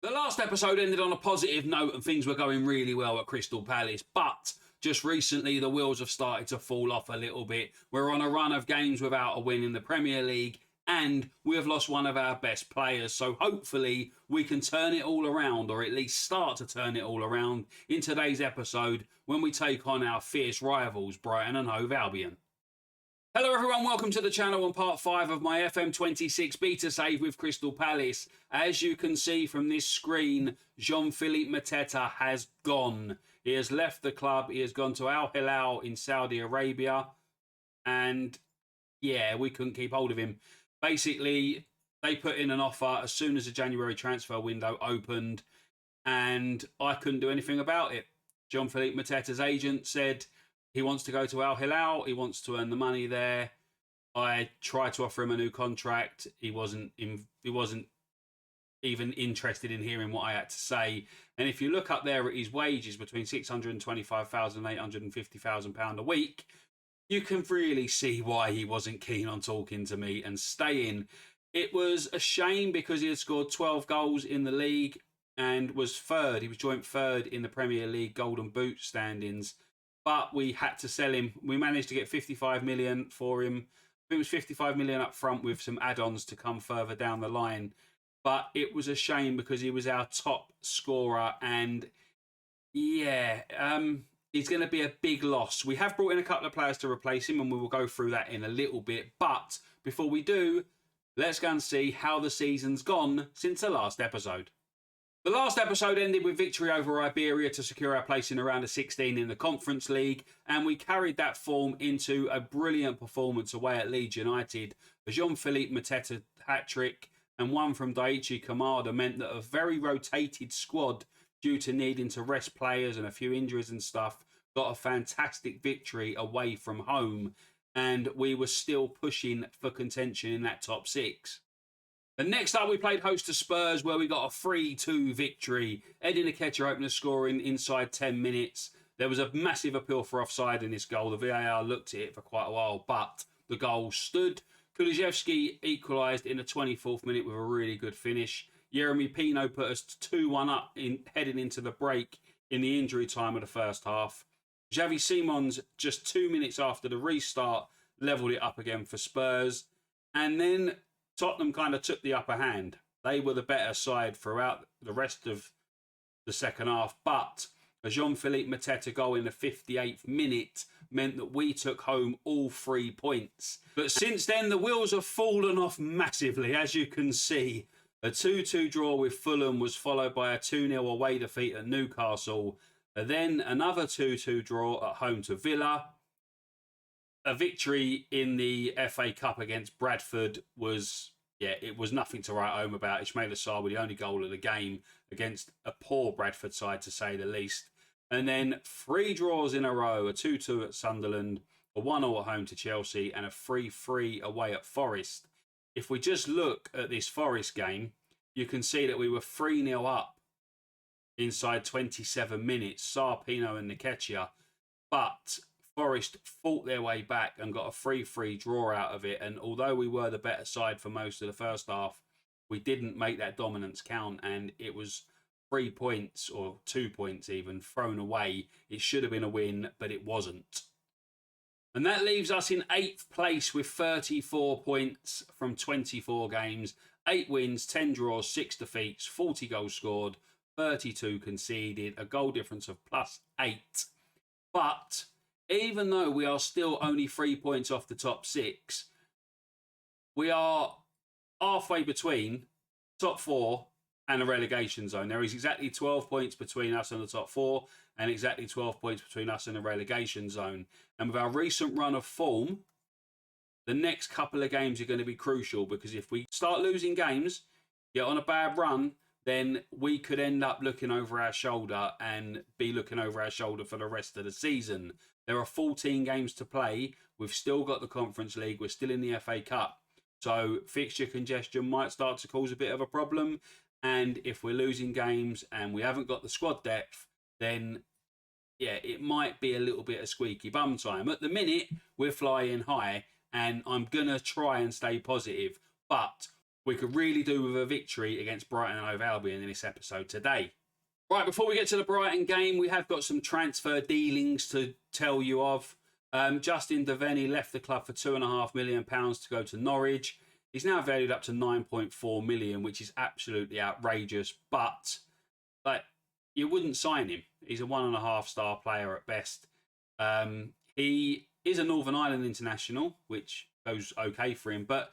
The last episode ended on a positive note and things were going really well at Crystal Palace, but just recently the wheels have started to fall off a little bit. We're on a run of games without a win in the Premier League and we have lost one of our best players, so hopefully we can turn it all around, or at least start to turn it all around in today's episode when we take on our fierce rivals, Brighton and Hove Albion. Hello everyone, welcome to the channel on part 5 of my FM26 Beta save with Crystal Palace. As you can see from this screen, Jean-Philippe Mateta has gone. He has left the club, he has gone to Al Hilal in Saudi Arabia, and yeah, we couldn't keep hold of him. Basically, they put in an offer as soon as the January transfer window opened, and I couldn't do anything about it. Jean-Philippe Mateta's agent said he wants to go to Al Hilal. He wants to earn the money there. I tried to offer him a new contract. He wasn't even interested in hearing what I had to say. And if you look up there at his wages, between £625,000 and £850,000 a week, you can really see why he wasn't keen on talking to me and staying. It was a shame because he had scored 12 goals in the league and was third. He was joint third in the Premier League Golden Boot standings. But we had to sell him. We managed to get 55 million for him. I think it was 55 million up front with some add-ons to come further down the line. But it was a shame because he was our top scorer. And yeah, he's going to be a big loss. We have brought in a couple of players to replace him and we will go through that in a little bit. But before we do, let's go and see how the season's gone since the last episode. The last episode ended with victory over Iberia to secure our place in the round of 16 in the Conference League, and we carried that form into a brilliant performance away at Leeds United. A Jean-Philippe Mateta hat-trick and one from Daichi Kamada meant that a very rotated squad, due to needing to rest players and a few injuries and stuff, got a fantastic victory away from home, and we were still pushing for contention in that top 6. And next up, we played host to Spurs, where we got a 3-2 victory. Eddie Nketiah opened the scoring inside 10 minutes. There was a massive appeal for offside in this goal. The VAR looked at it for quite a while, but the goal stood. Kulusevski equalised in the 24th minute with a really good finish. Yeremy Pino put us 2-1 up heading into the break in the injury time of the first half. Xavi Simons, just 2 minutes after the restart, levelled it up again for Spurs. And then Tottenham kind of took the upper hand. They were the better side throughout the rest of the second half, but a Jean-Philippe Mateta goal in the 58th minute meant that we took home all 3 points. But since then, the wheels have fallen off massively, as you can see. A 2-2 draw with Fulham was followed by a 2-0 away defeat at Newcastle. And then another 2-2 draw at home to Villa. A victory in the FA Cup against Bradford was, it was nothing to write home about. Ismaila Sarr with the only goal of the game against a poor Bradford side, to say the least. And then 3 draws in a row, a 2-2 at Sunderland, a 1-0 at home to Chelsea, and a 3-3 away at Forest. If we just look at this Forest game, you can see that we were 3-0 up inside 27 minutes, Sarr, Pino and Nketiah. But Forest fought their way back and got a 3-3 draw out of it. And although we were the better side for most of the first half, we didn't make that dominance count. And it was 3 points, or 2 points even, thrown away. It should have been a win, but it wasn't. And that leaves us in 8th place with 34 points from 24 games. 8 wins, 10 draws, 6 defeats, 40 goals scored, 32 conceded, a goal difference of +8. But even though we are still only 3 points off the top 6, we are halfway between top 4 and a relegation zone. There is exactly 12 points between us and the top 4 and exactly 12 points between us and the relegation zone. And with our recent run of form, the next couple of games are going to be crucial, because if we start losing games, get on a bad run, then we could end up looking over our shoulder and be looking over our shoulder for the rest of the season. There are 14 games to play. We've still got the Conference League. We're still in the FA Cup. So fixture congestion might start to cause a bit of a problem. And if we're losing games and we haven't got the squad depth, then yeah, it might be a little bit of squeaky bum time. At the minute, we're flying high and I'm going to try and stay positive. But we could really do with a victory against Brighton Hove Albion in this episode today. Right, before we get to the Brighton game, we have got some transfer dealings to tell you of. Justin Devaney left the club for £2.5 million to go to Norwich. He's now valued up to 9.4 million, which is absolutely outrageous. But you wouldn't sign him. He's a 1.5 star player at best. He is a Northern Ireland international, which goes okay for him. But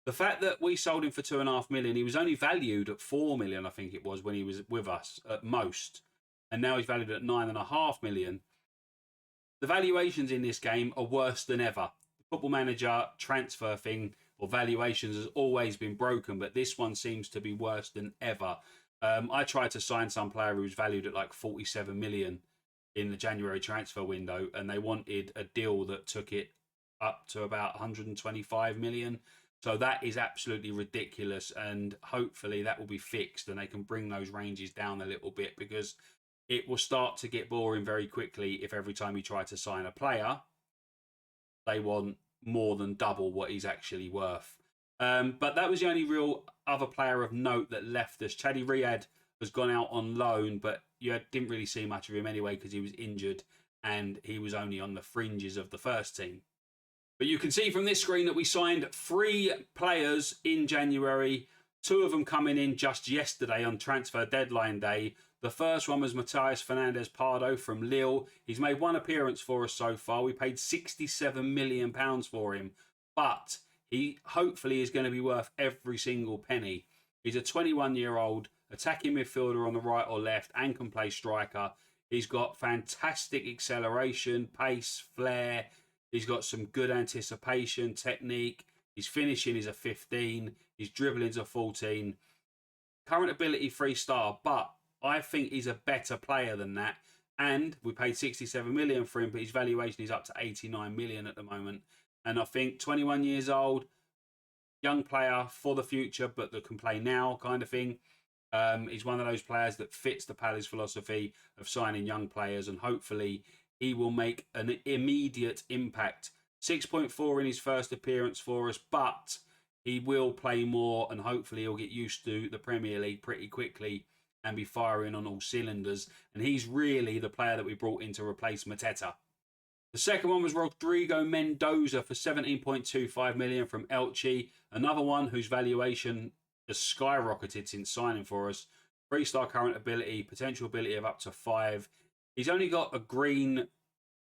the fact that we sold him for 2.5 million, he was only valued at 4 million, I think it was, when he was with us at most. And now he's valued at 9.5 million. The valuations in this game are worse than ever. The Football Manager transfer thing or valuations has always been broken, but this one seems to be worse than ever. I tried to sign some player who was valued at like 47 million in the January transfer window, and they wanted a deal that took it up to about 125 million. So that is absolutely ridiculous, and hopefully that will be fixed and they can bring those ranges down a little bit, because it will start to get boring very quickly if every time you try to sign a player, they want more than double what he's actually worth. But that was the only real other player of note that left us. Chadi Riyad has gone out on loan, but you didn't really see much of him anyway because he was injured and he was only on the fringes of the first team. But you can see from this screen that we signed 3 players in January, 2 of them coming in just yesterday on transfer deadline day. The first one was Matthias Fernandez Pardo from Lille. He's made 1 appearance for us so far. We paid £67 million for him, but he hopefully is going to be worth every single penny. He's a 21-year-old attacking midfielder on the right or left and can play striker. He's got fantastic acceleration, pace, flair. He's got some good anticipation, technique. His finishing is a 15. His dribbling is a 14. Current ability 3-star, but I think he's a better player than that. And we paid 67 million for him, but his valuation is up to 89 million at the moment. And I think 21 years old, young player for the future, but that can play now kind of thing. He's one of those players that fits the Palace philosophy of signing young players, and hopefully he will make an immediate impact. 6.4 in his first appearance for us, but he will play more, and hopefully he'll get used to the Premier League pretty quickly and be firing on all cylinders. And he's really the player that we brought in to replace Mateta. The second one was Rodrigo Mendoza for 17.25 million from Elche. Another one whose valuation has skyrocketed since signing for us. 3-star current ability, potential ability of up to 5. He's only got a green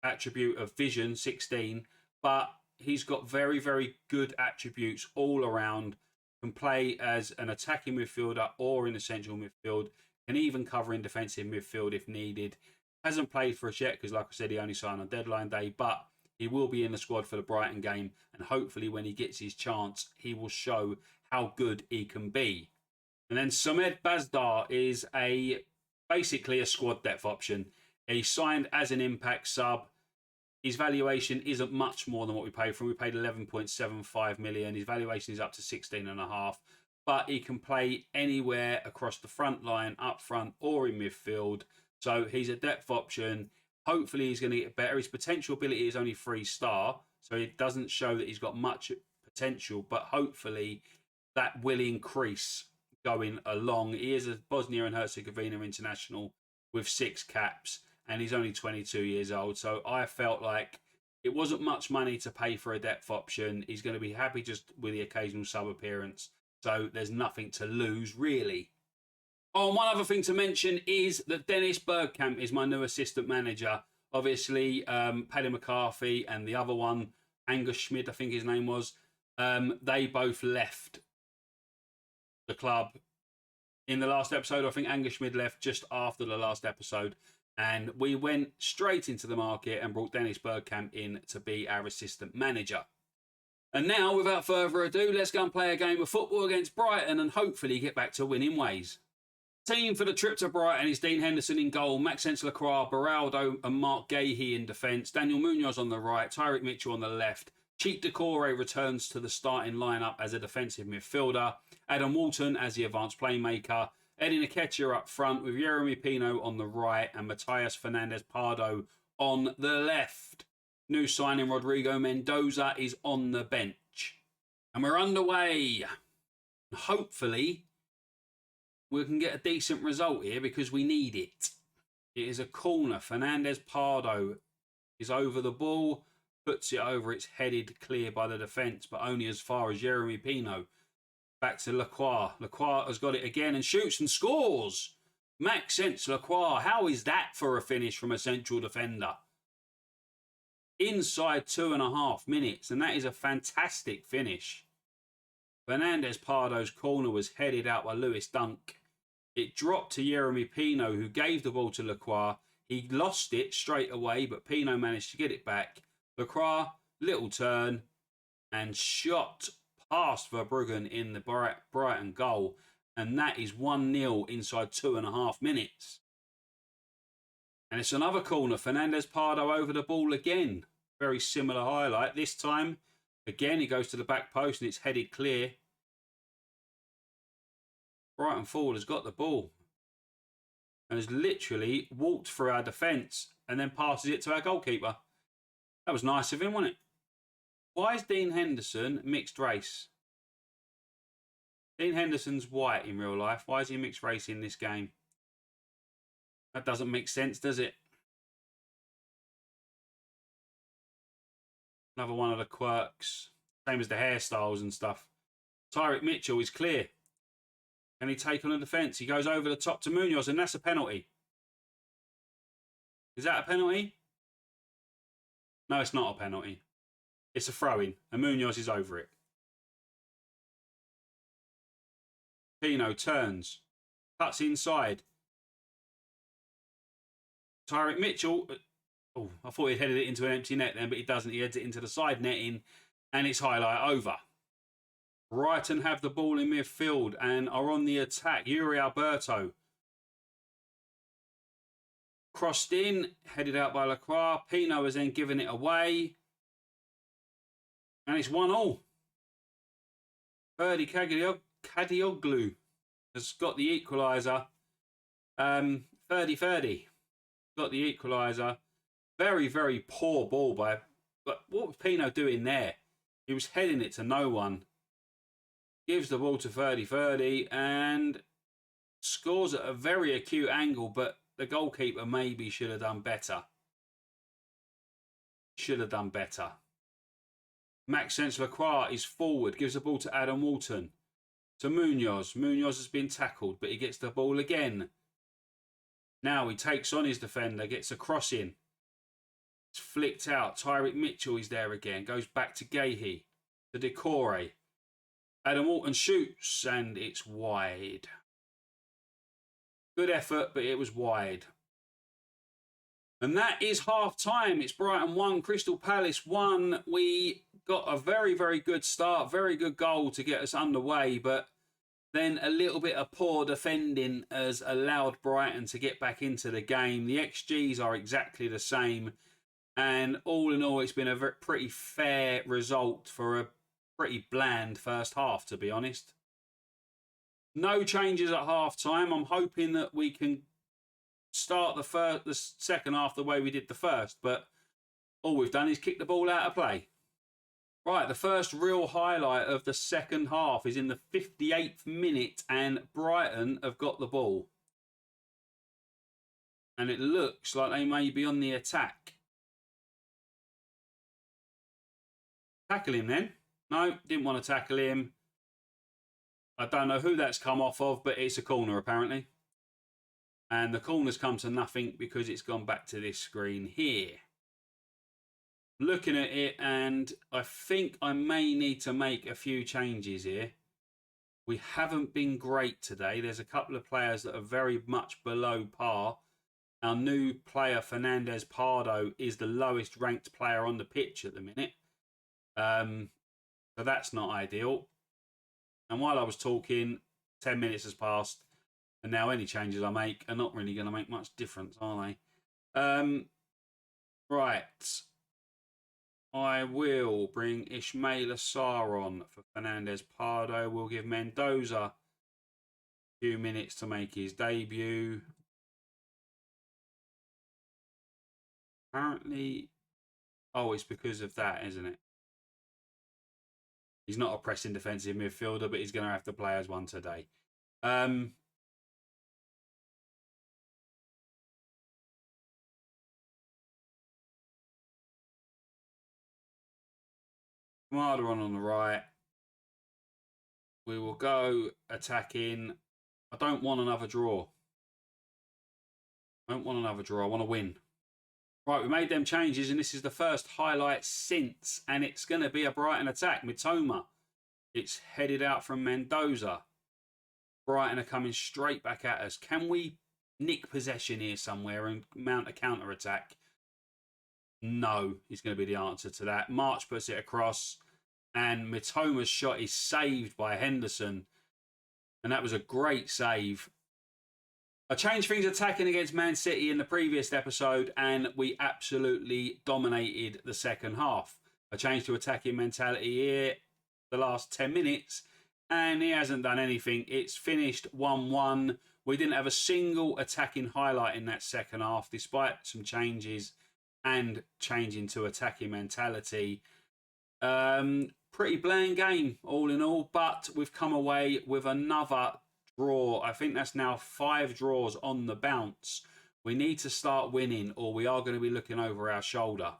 attribute of vision, 16, but he's got very, very good attributes all around. Can play as an attacking midfielder or in the central midfield. Can even cover in defensive midfield if needed. Hasn't played for us yet because, like I said, he only signed on deadline day, but he will be in the squad for the Brighton game, and hopefully when he gets his chance, he will show how good he can be. And then Samed Bazdar is basically a squad depth option. He signed as an impact sub. His valuation isn't much more than what we paid for him. We paid 11.75 million. His valuation is up to 16.5. But he can play anywhere across the front line, up front, or in midfield. So he's a depth option. Hopefully he's going to get better. His potential ability is only 3-star, so it doesn't show that he's got much potential. But hopefully that will increase going along. He is a Bosnia and Herzegovina international with 6 caps. And he's only 22 years old. So I felt like it wasn't much money to pay for a depth option. He's going to be happy just with the occasional sub appearance. So there's nothing to lose, really. Oh, and one other thing to mention is that Dennis Bergkamp is my new assistant manager. Obviously, Paddy McCarthy and the other one, Angus Schmid, I think his name was, they both left the club. In the last episode, I think Angus Schmid left just after the last episode. And we went straight into the market and brought Dennis Bergkamp in to be our assistant manager. And now, without further ado, let's go and play a game of football against Brighton and hopefully get back to winning ways. Team for the trip to Brighton is Dean Henderson in goal, Maxence Lacroix, Beraldo and Mark Gahey in defence, Daniel Munoz on the right, Tyreek Mitchell on the left, Cheek Decore returns to the starting lineup as a defensive midfielder, Adam Walton as the advanced playmaker, Eddie Nketiah up front with Jeremy Pino on the right and Matthias Fernandez Pardo on the left. New signing Rodrigo Mendoza is on the bench. And we're underway. Hopefully, we can get a decent result here because we need it. It is a corner. Fernandez Pardo is over the ball, puts it over. It's headed clear by the defence, but only as far as Jeremy Pino. Back to Lacroix. Lacroix has got it again and shoots and scores. Maxence Lacroix. How is that for a finish from a central defender? Inside 2.5 minutes, and that is a fantastic finish. Fernandez Pardo's corner was headed out by Lewis Dunk. It dropped to Jeremy Pino, who gave the ball to Lacroix. He lost it straight away, but Pino managed to get it back. Lacroix, little turn, and shot past Verbruggen in the Brighton goal. And that is 1-0 inside 2.5 minutes. And it's another corner. Fernandez Pardo over the ball again. Very similar highlight. This time, again, he goes to the back post and it's headed clear. Brighton forward has got the ball and has literally walked through our defence and then passes it to our goalkeeper. That was nice of him, wasn't it? Why is Dean Henderson mixed race? Dean Henderson's white in real life. Why is he mixed race in this game? That doesn't make sense, does it? Another one of the quirks. Same as the hairstyles and stuff. Tyrick Mitchell is clear. Can he take on the defence? He goes over the top to Munoz, and that's a penalty. Is that a penalty? No, it's not a penalty. It's a throw-in, and Munoz is over it. Pino turns, cuts inside. Tyrick Mitchell. Oh, I thought he'd headed it into an empty net then, but he doesn't. He heads it into the side netting, and it's highlight over. Brighton have the ball in midfield and are on the attack. Yuri Alberto. Crossed in, headed out by Lacroix. Pino has then given it away. And it's 1-1. Ferdy Kadioglu has got the equaliser. Ferdy got the equaliser. Very, very poor ball by... But what was Pino doing there? He was heading it to no one. Gives the ball to Ferdy and scores at a very acute angle, but the goalkeeper maybe should have done better. Should have done better. Maxence Lacroix is forward, gives the ball to Adam Walton. To Munoz. Munoz has been tackled, but he gets the ball again. Now he takes on his defender, gets a cross in. It's flicked out. Tyrick Mitchell is there again. Goes back to Gahey. To Decore. Adam Walton shoots and it's wide. Good effort, but it was wide. And that is half time. It's Brighton 1, Crystal Palace 1. We got a very, very good start. Very good goal to get us underway. But then a little bit of poor defending has allowed Brighton to get back into the game. The XGs are exactly the same. And all in all, it's been a pretty fair result for a pretty bland first half, to be honest. No changes at half time. I'm hoping that we can start the second half the way we did the first, but all we've done is kick the ball out of play. Right, the first real highlight of the second half is in the 58th minute, and Brighton have got the ball. And it looks like they may be on the attack. Tackle him then. No, didn't want to tackle him. I don't know who that's come off of, but it's a corner apparently. And the corner's come to nothing because it's gone back to this screen here. Looking at it, and I think I may need to make a few changes here. We haven't been great today. There's a couple of players that are very much below par. Our new player, Fernandez Pardo, is the lowest ranked player on the pitch at the minute. So that's not ideal. And while I was talking, 10 minutes has passed. And now any changes I make are not really going to make much difference, are they? Right. I will bring Ismail Assar on for Fernandez Pardo. We'll give Mendoza a few minutes to make his debut. Apparently... Oh, it's because of that, isn't it? He's not a pressing defensive midfielder, but he's going to have to play as one today. Kamada on the right. We will go attacking. I don't want another draw. I don't want another draw. I want to win. Right, we made them changes, and this is the first highlight since, and it's going to be a Brighton attack. Mitoma. It's headed out from Mendoza. Brighton are coming straight back at us. Can we nick possession here somewhere and mount a counter-attack? No, is going to be the answer to that. March puts it across, and Mitoma's shot is saved by Henderson. And that was a great save. I changed things attacking against Man City in the previous episode, and we absolutely dominated the second half. I changed to attacking mentality here the last 10 minutes, and he hasn't done anything. It's finished 1-1. We didn't have a single attacking highlight in that second half, despite some changes and changing to attacking mentality. Pretty bland game, all in all, but we've come away with another draw. I think that's now 5 draws on the bounce. We need to start winning, or we are going to be looking over our shoulder.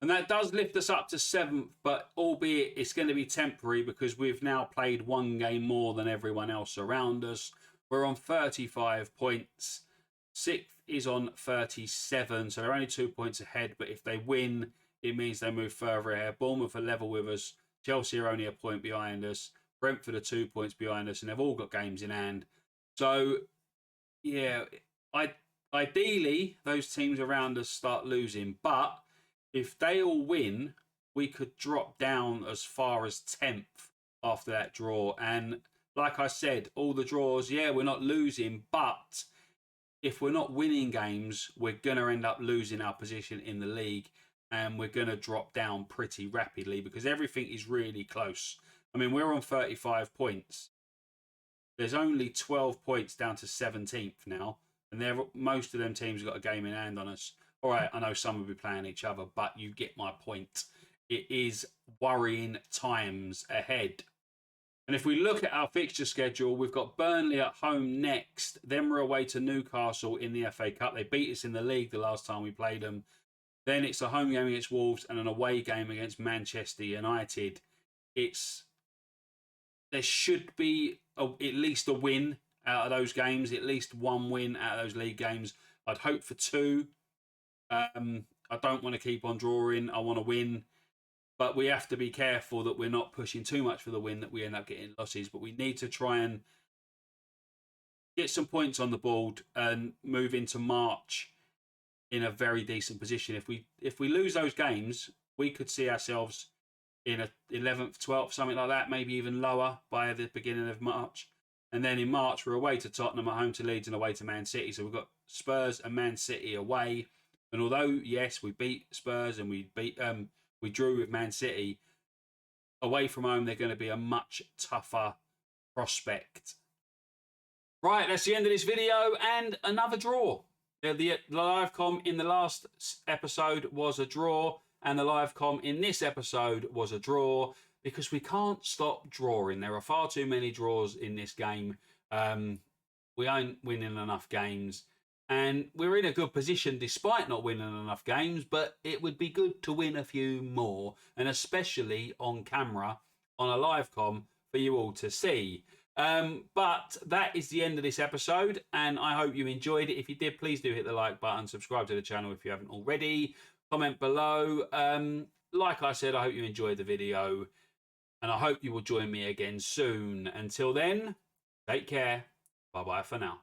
And that does lift us up to 7th, but albeit it's going to be temporary because we've now played 1 game more than everyone else around us. We're on 35 points. 6th is on 37, so they're only 2 points ahead, but if they win, it means they move further ahead. Bournemouth are level with us. Chelsea are only a point behind us. Brentford are 2 points behind us, and they've all got games in hand. So, yeah, ideally, those teams around us start losing. But if they all win, we could drop down as far as 10th after that draw. And like I said, all the draws, yeah, we're not losing, but if we're not winning games, we're going to end up losing our position in the league, and we're going to drop down pretty rapidly because everything is really close. I mean, we're on 35 points. There's only 12 points down to 17th now, and most of them teams have got a game in hand on us. All right, I know some will be playing each other, but you get my point. It is worrying times ahead. And if we look at our fixture schedule, we've got Burnley at home next. Then we're away to Newcastle in the FA Cup. They beat us in the league the last time we played them. Then it's a home game against Wolves and an away game against Manchester United. There should be at least a win out of those games, at least 1 win out of those league games. I'd hope for 2. I don't want to keep on drawing. I want to win. But we have to be careful that we're not pushing too much for the win, that we end up getting losses. But we need to try and get some points on the board and move into March in a very decent position. If we lose those games, we could see ourselves in a 11th, 12th, something like that, maybe even lower by the beginning of March. And then in March, we're away to Tottenham, at home to Leeds, and away to Man City. So we've got Spurs and Man City away. And although, yes, we beat Spurs and we drew with Man City, away from home, they're going to be a much tougher prospect. Right, that's the end of this video, and another draw. The live com in the last episode was a draw, and the live com in this episode was a draw, because we can't stop drawing. There are far too many draws in this game. We aren't winning enough games. And we're in a good position despite not winning enough games, but it would be good to win a few more, and especially on camera, on a live com, for you all to see. But that is the end of this episode, and I hope you enjoyed it. If you did, please do hit the like button, subscribe to the channel if you haven't already, comment below. Like I said, I hope you enjoyed the video, and I hope you will join me again soon. Until then, take care. Bye-bye for now.